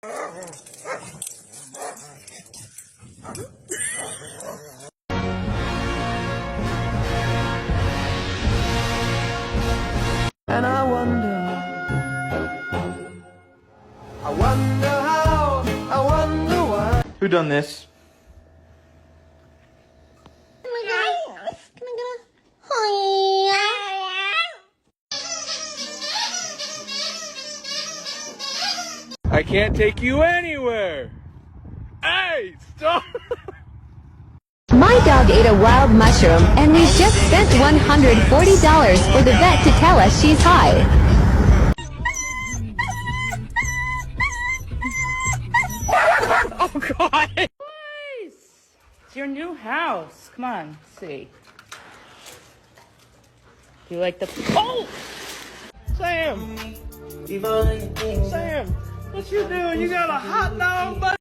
And I wonder how, I wonder why. Who done this? I can't take you anywhere. Hey, stop. My dog ate a wild mushroom, and we just spent $140 for the vet to tell us she's high. Oh, God. Nice. It's your new house. Come on, see. Do you like the... Oh! Sam, what you doing? You got a hot dog, buddy?